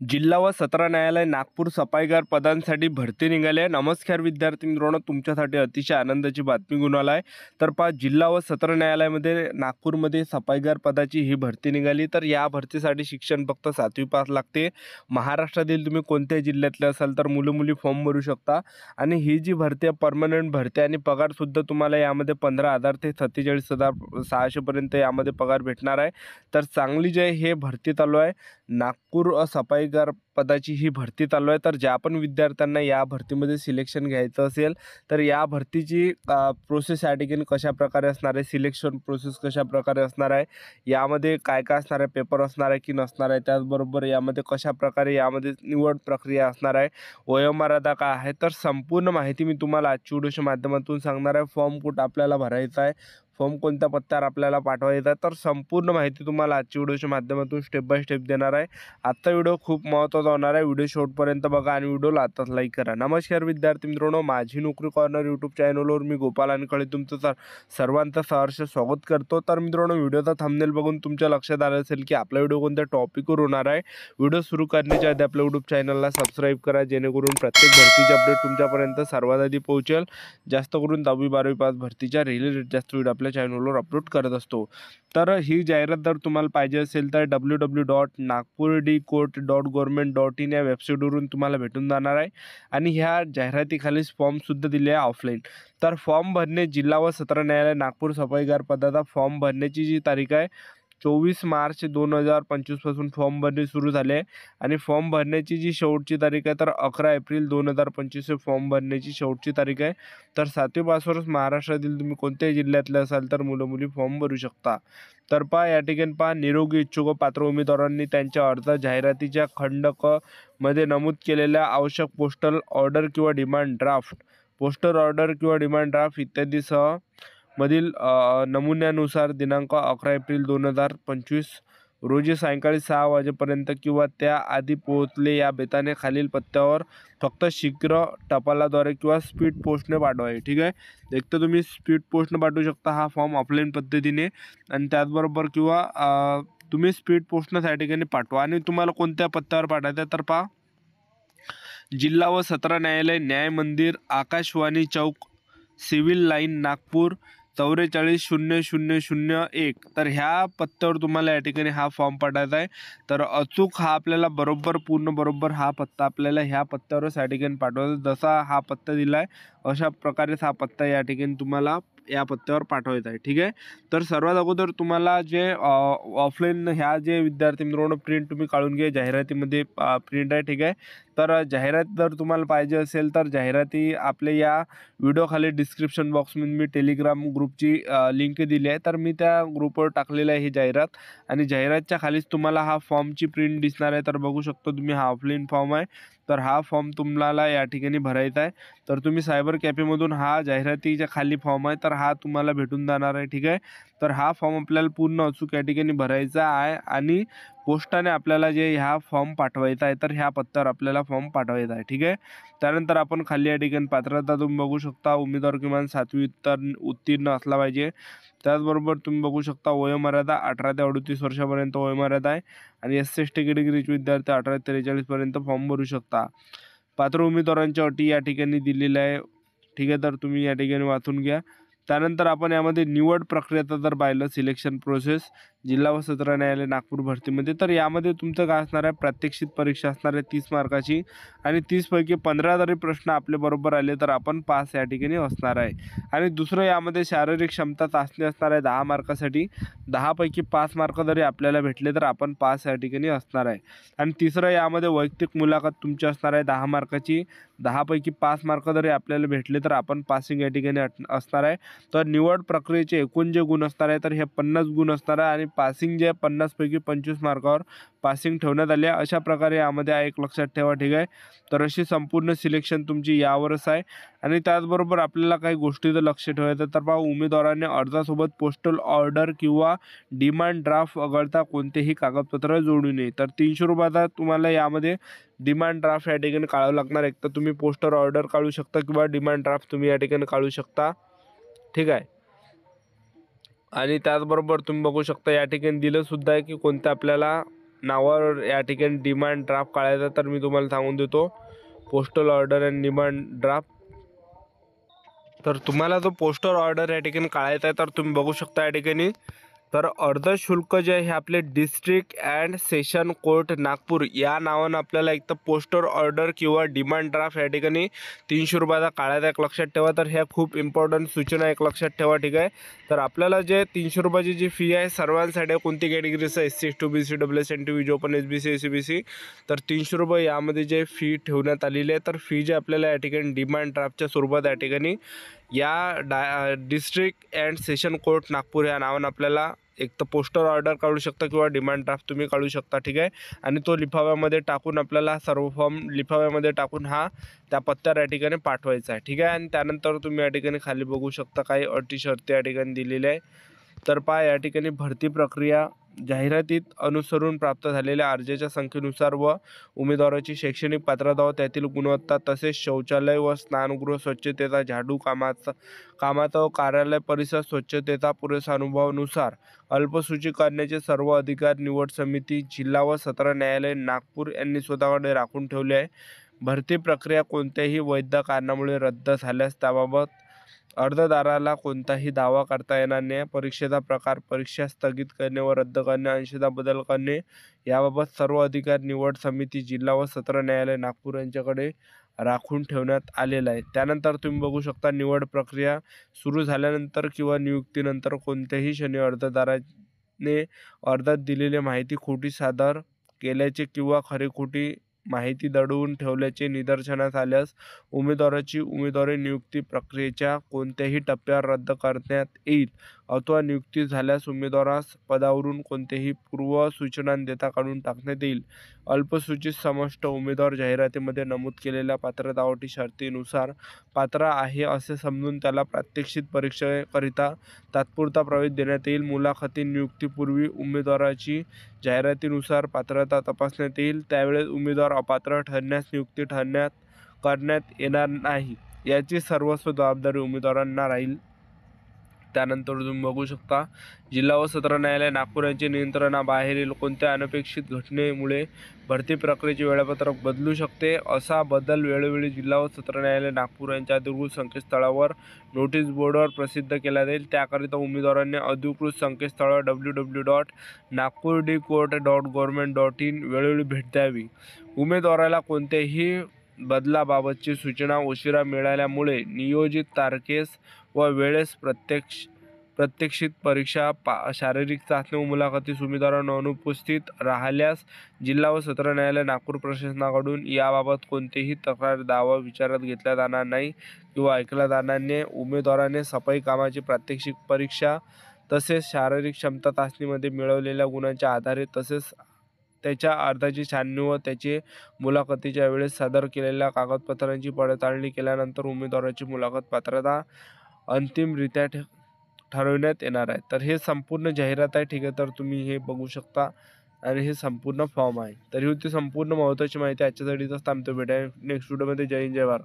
जिल्हा व सत्र न्यायालय नागपूर सफाईगार पदांसाठी भरती निघाली आहे. नमस्कार विद्यार्थी मित्रांनो, तुमच्यासाठी अतिशय आनंदाची बातमी घेऊन आला आहे. तर पहा, जिल्हा व सत्र न्यायालयामध्ये नागपूरमध्ये सफाईगार पदाची ही भरती निघाली. तर या भरतीसाठी शिक्षण फक्त 7वी पास लागते. महाराष्ट्रातील तुम्ही कोणत्याही जिल्ह्यातले असाल तर मुलं-मुली फॉर्म भरू शकता. आणि ही जी भरती आहे परमनंट भरती आणि पगारसुद्धा तुम्हाला यामध्ये 15,000 ते 47,600 पर्यंत यामध्ये पगार भेटणार आहे. तर चांगली जे हे भरती चालू आहे नागपूर सफाईगार पदाची ही भरती चालू आहे. तर ज्या पण विद्यार्थ्यांना या भरतीमध्ये सिलेक्शन घ्यायचं असेल तर या भरतीची प्रोसेस या ठिकाणी कशाप्रकारे असणार आहे, सिलेक्शन प्रोसेस कशाप्रकारे असणार आहे, यामध्ये काय काय असणार आहे, पेपर असणार आहे की नसणार आहे, त्याचबरोबर यामध्ये कशाप्रकारे यामध्ये निवड प्रक्रिया असणार आहे, वयोमर्यादा काय आहे, तर संपूर्ण माहिती मी तुम्हाला आजच्या व्हिडिओच्या माध्यमातून सांगणार आहे. फॉर्म कुठं आपल्याला भरायचा आहे, फॉर्म कोणत्या पत्त्यावर आपल्याला पाठवायचा आहे, तर संपूर्ण माहिती तुम्हाला आजच्या व्हिडिओच्या माध्यमातून स्टेप बाय स्टेप देणार आहे. आजचा व्हिडिओ खूप महत्त्वाचा होणार आहे. व्हिडिओ शेवटपर्यंत बघा आणि व्हिडिओला आताच लाईक करा. नमस्कार विद्यार्थी मित्रांनो, माझी नोकरी कॉर्नर यूट्यूब चॅनलवर मी गोपाल अनकळे तुमचं सर्वांचं सहर्ष स्वागत करतो. तर मित्रांनो, व्हिडिओचा थंबनेल बघून तुमच्या लक्षात आलं असेल की आपला व्हिडिओ कोणत्या टॉपिकवर होणार आहे. व्हिडिओ सुरू करण्याच्या आधी आपल्या यूट्यूब चॅनलला सबस्क्राईब करा, जेणेकरून प्रत्येक भरतीचे अपडेट तुमच्यापर्यंत सर्वात आधी पोहोचेल. जास्त करून 10वी 12वी पास भरतीच्या रिलेटेड जास्त व्हिडिओ आपल्या चॅनलवर अपलोड करत असतो. तर ही जाहिरात जर तुम्हाला पाहिजे असेल तर www.nagpurdcourt.government.in या वेबसाईटवरून तुम्हाला भेटून जाणार आहे. आणि ह्या जाहिरातीखालीच फॉर्मसुद्धा दिले आहे ऑफलाईन. तर फॉर्म भरणे, जिल्हा व सत्र न्यायालय नागपूर सफाईगार पदाचा फॉर्म भरण्याची जी तारीख आहे 24 मार्च 2025 पासून फॉर्म भरणे सुरू झाले आहे. आणि फॉर्म भरण्याची जी शेवटची तारीख आहे तर 11 एप्रिल 2025 हे फॉर्म भरण्याची शेवटची तारीख आहे. तर 7वी पासवरच महाराष्ट्रातील तुम्ही कोणत्याही जिल्ह्यातले असाल तर मुलं-मुली फॉर्म भरू शकता. तर पहा, या ठिकाणी पहा, निरोगी इच्छुक व पात्र उमेदवारांनी त्यांच्या अर्ज जाहिरातीच्या खंड क मध्ये नमूद केलेल्या आवश्यक पोस्टल ऑर्डर किंवा डिमांड ड्राफ्ट, पोस्टल ऑर्डर किंवा डिमांड ड्राफ्ट इत्यादीसह मधील नमुन्यानुसार दिनांक 11 एप्रिल 2025 रोजी सायंकाळी 6 वाजेपर्यंत किंवा त्याआधी पोहोचले या बेताने खालील पत्त्यावर फक्त शीघ्र टपालाद्वारे किंवा स्पीड पोस्टने पाठवावे. ठीक आहे, एक तर तुम्ही स्पीड पोस्टने पाठवू शकता हा फॉर्म ऑफलाईन पद्धतीने, आणि त्याचबरोबर किंवा तुम्ही स्पीड पोस्टनं त्या ठिकाणी पाठवा. आणि तुम्हाला कोणत्या पत्त्यावर पाठवायचं तर पहा, जिल्हा व सत्र न्यायालय, न्याय मंदिर, आकाशवाणी चौक, सिव्हिल लाईन, नागपूर 440001. तर ह्या पत्त्यावर तुम्हाला या ठिकाणी हा फॉर्म पाठवायचा आहे. तर अचूक हा आपल्याला बरोबर हा पत्ता आपल्याला ह्या पत्त्यावरच या ठिकाणी पाठवायचा. जसा हा पत्ता दिला आहे अशा प्रकारेच हा पत्ता या ठिकाणी तुम्हाला या पत्त्यावर पाठवायचा आहे. ठीक आहे, तर सर्वात अगोदर तुम्हाला जे ऑफलाईन ह्या जे विद्यार्थी मित्रांनो प्रिंट तुम्ही काढून घ्या, जाहिरातीमध्ये प्रिंट आहे. ठीक आहे, तर जाहिरात जर तुम्हाला पाहिजे असेल तर जाहिराती आपल्या या व्हिडिओखाली डिस्क्रिप्शन बॉक्समध्ये मी टेलिग्राम ग्रुपची लिंक दिली आहे. तर मी त्या ग्रुपवर टाकलेलं आहे ही जाहिरात. आणि जाहिरातच्या खालीच तुम्हाला हा फॉर्मची प्रिंट दिसणार आहे. तर बघू शकतो तुम्ही, हा ऑफलाईन फॉर्म आहे. तर हा फॉर्म तुम्हाला या ठिकाणी भरायचा आहे. तर तुम्ही सायबर कॅफेमधून हा जाहिरातीच्या खाली फॉर्म आहे तर हा तुम्हाला भेटून जाणार आहे. ठीक आहे, तर हा फॉर्म आपल्याला पूर्ण अचूक या ठिकाणी भरायचा आहे आणि पोस्टाने आपल्याला जे ह्या फॉर्म पाठवायचा आहे तर ह्या पत्त्यावर आपल्याला फॉर्म पाठवायचा आहे. ठीक आहे, त्यानंतर आपण खाली या ठिकाणी पात्रता तुम्ही बघू शकता, उमेदवार किमान 7वी उत्तीर्ण असला पाहिजे. त्याचबरोबर तुम्ही बघू शकता वयोमर्यादा 18 ते 38 वर्षापर्यंत वयोमर्यादा आहे. आणि SC/ST कॅटेगरीचे विद्यार्थी 18 ते 43 पर्यंत फॉर्म भरू शकता. पात्र उमेदवारांच्या अटी या ठिकाणी दिलेल्या आहे. ठीक आहे, तर तुम्ही या ठिकाणी वाचून घ्या. त्यानंतर आपण यामध्ये निवड प्रक्रियेचं जर पाहिलं, सिलेक्शन प्रोसेस जिल्हा व सत्र न्यायालय नागपूर भरतीमध्ये, तर यामध्ये तुमचं काय असणार आहे, प्रात्यक्षिक परीक्षा असणार आहे 30 मार्काची. आणि 30 पैकी 15 जरी प्रश्न आपले बरोबर आले तर आपण पास या ठिकाणी असणार आहे. आणि दुसरं यामध्ये शारीरिक क्षमता चाचणी असणार आहे 10 मार्कासाठी. 10 पैकी 5 मार्क जरी आपल्याला भेटले तर आपण पास या ठिकाणी असणार आहे. आणि तिसरं यामध्ये वैयक्तिक मुलाखत तुमची असणार आहे 10 मार्काची. 10 पैकी 5 मार्क जरी आपल्याला भेटले तर आपण पासिंग या ठिकाणी असणार आहे. तर निवड प्रक्रियेचे एकूण जे गुण असणार आहे तर हे 50 गुण असणार आहे. आणि पासिंग जे 50 पैकी 25 मार्कावर पासिंग ठेवण्यात आले. अशा प्रकारे यामध्ये एक लक्षात ठेवा. ठीक आहे, तर अशी संपूर्ण सिलेक्शन तुमची यावरच आहे. आणि त्याचबरोबर आपल्याला काही गोष्टीचं लक्ष ठेवायचं तर पहा, उमेदवाराने अर्जासोबत पोस्टल ऑर्डर किंवा डिमांड ड्राफ्ट वगळता कोणतेही कागदपत्र जोडू नये. तर 300 रुपयाचा तुम्हाला यामध्ये डिमांड ड्राफ्ट या ठिकाणी काढावं लागणार. एक तर तुम्ही पोस्टर ऑर्डर काढू शकता किंवा डिमांड ड्राफ्ट तुम्ही या ठिकाणी काढू शकता. ठीक आहे, आणि त्याचबरोबर तुम्ही बघू शकता या ठिकाणी दिलं सुद्धा आहे की कोणतं आपल्याला नावावर या ठिकाणी डिमांड ड्राफ्ट काढायचा, तर मी तुम्हाला सांगून देतो postal order and demand draft. तर तुम्हाला जो पोस्टल ऑर्डर या ठिकाणी काढायचा आहे, तर तुम्ही बघू शकता या ठिकाणी. तर अर्ध शुल्क जे आहे आपले district and session court Nagpur या नावानं आपल्याला एक तर पोस्टर ऑर्डर किंवा डिमांड ड्राफ्ट या ठिकाणी 300 रुपयाचा काढायचा. एक लक्षात ठेवा. तर ह्या खूप इम्पॉर्टंट सूचना एक लक्षात ठेवा, ठीक आहे. तर आपल्याला जे 300 रुपयाची जी फी आहे सर्वांसाठी, कोणती कॅटेगरीचं SC ST OBC WS NT जो पण SBC SCBC, तर 300 रुपये यामध्ये जे फी ठेवण्यात आलेली आहे. तर फी जे आपल्याला या ठिकाणी डिमांड ड्राफ्टच्या स्वरूपात या ठिकाणी या district and session court Nagpur या नावानं आपल्याला एक तर पोस्टर ऑर्डर काढू शकता किंवा डिमांड ड्राफ्ट तुम्ही काढू शकता, ठीक आहे. आणि तो लिफाव्यामध्ये टाकून आपल्याला सर्व फॉर्म लिफाव्यामध्ये टाकून हा त्या पत्त्यावर या ठिकाणी पाठवायचा आहे, ठीक आहे. आणि त्यानंतर तुम्ही या ठिकाणी खाली बघू शकता काही अटी शर्ती या ठिकाणी दिलेल्या आहे. तर पहा या ठिकाणी भरती प्रक्रिया जाहिरातीत अनुसरून प्राप्त झालेल्या अर्जाच्या संख्येनुसार व उमेदवाराची शैक्षणिक पात्रता व त्यातील गुणवत्ता, तसेच शौचालय व स्नानगृह स्वच्छतेचा, झाडू कामाचा व कार्यालय परिसर स्वच्छतेचा पुरेसा अनुभवानुसार अल्पसूचित करण्याचे सर्व अधिकार निवड समिती, जिल्हा व सत्र न्यायालय नागपूर यांनी स्वतःकडे राखून ठेवले आहे. भरती प्रक्रिया कोणत्याही वैध कारणामुळे रद्द झाल्यास त्याबाबत अर्जदाराला कोणताही दावा करता येणार नाही. परीक्षेचा प्रकार, परीक्षा स्थगित करणे व रद्द करणे, अंशतः बदल करणे याबाबत सर्व अधिकार निवड समिती, जिल्हा व सत्र न्यायालय नागपूर यांच्याकडे राखून ठेवण्यात आलेला आहे. त्यानंतर तुम्ही बघू शकता निवड प्रक्रिया सुरू झाल्यानंतर किंवा नियुक्तीनंतर कोणत्याही क्षणी अर्जदाराने अर्जात दिलेली माहिती खोटी सादर केल्याचे किंवा खरी-खोटी माहिती दडवून ठेवल्याचे निदर्शनास आल्यास उमेदवाराची उमेदवारी नियुक्ती प्रक्रियेच्या कोणत्याही टप्प्यावर रद्द करण्यात येईल. अथवा नियुक्ती झाल्यास उमेदवारास पदावरून कोणतेही पूर्व सूचना देता काढून टाकण्यात येईल. अल्पसूचित समष्ट उमेदवार जाहिरातीमध्ये नमूद केलेल्या पात्रता अटी शर्तीनुसार पात्र आहे असे समजून त्याला प्रात्यक्षिक परीक्षेकरिता तात्पुरता प्रवेश देण्यात येईल. मुलाखती नियुक्तीपूर्वी उमेदवाराची जाहिरातीनुसार पात्रता तपासण्यात येईल. त्यावेळेस उमेदवार अपात्र ठरण्यास नियुक्ती करण्यात येणार नाही, याची सर्वस्व जबाबदारी उमेदवारांना राहील. त्यानंतर तुम्ही बघू शकता जिल्हा व सत्र न्यायालय नागपूर यांचे नियंत्रणाबाहेरील कोणत्या अनपेक्षित घटनेमुळे भरती प्रक्रियेचे वेळापत्रक बदलू शकते. असा बदल वेळोवेळी जिल्हा व सत्र न्यायालय नागपूर यांच्या अधिकृत संकेतस्थळावर नोटीस बोर्डवर प्रसिद्ध केला जाईल. त्याकरिता उमेदवारांनी अधिकृत संकेतस्थळावर www.nagpurdcourt.government.in वेळोवेळी भेट द्यावी. उमेदवाराला कोणत्याही बदलाबाबतची सूचना उशिरा मिळाल्यामुळे नियोजित तारखेस व वेळेस प्रत्यक्षित परीक्षा, शारीरिक चाचणी व मुलाखतीस उमेदवारांना अनुपस्थित राहिल्यास जिल्हा व सत्र न्यायालय नागपूर प्रशासनाकडून याबाबत कोणतेही तक्रार, दावा विचारात घेतला जाणार नाही किंवा ऐकला जाणार नाही. उमेदवाराने सफाई कामाची प्रात्यक्षिक परीक्षा तसेच शारीरिक क्षमता चाचणीमध्ये मिळवलेल्या गुणांच्या आधारे तसेच त्याच्या अर्जाची छाननी व त्याचे मुलाखतीच्या वेळेस सादर केलेल्या कागदपत्रांची पडताळणी केल्यानंतर उमेदवाराची मुलाखत पात्रता अंतिमरित्या ठरवण्यात येणार आहे. तर हे संपूर्ण जाहिरात आहे, ठीक आहे. तर तुम्ही हे बघू शकता आणि हे संपूर्ण फॉर्म आहे. तर ही होती संपूर्ण महत्त्वाची माहिती. आजच्यासाठी थांबतो. भेटूया नेक्स्ट व्हिडिओमध्ये. जय हिंद, जय भारत.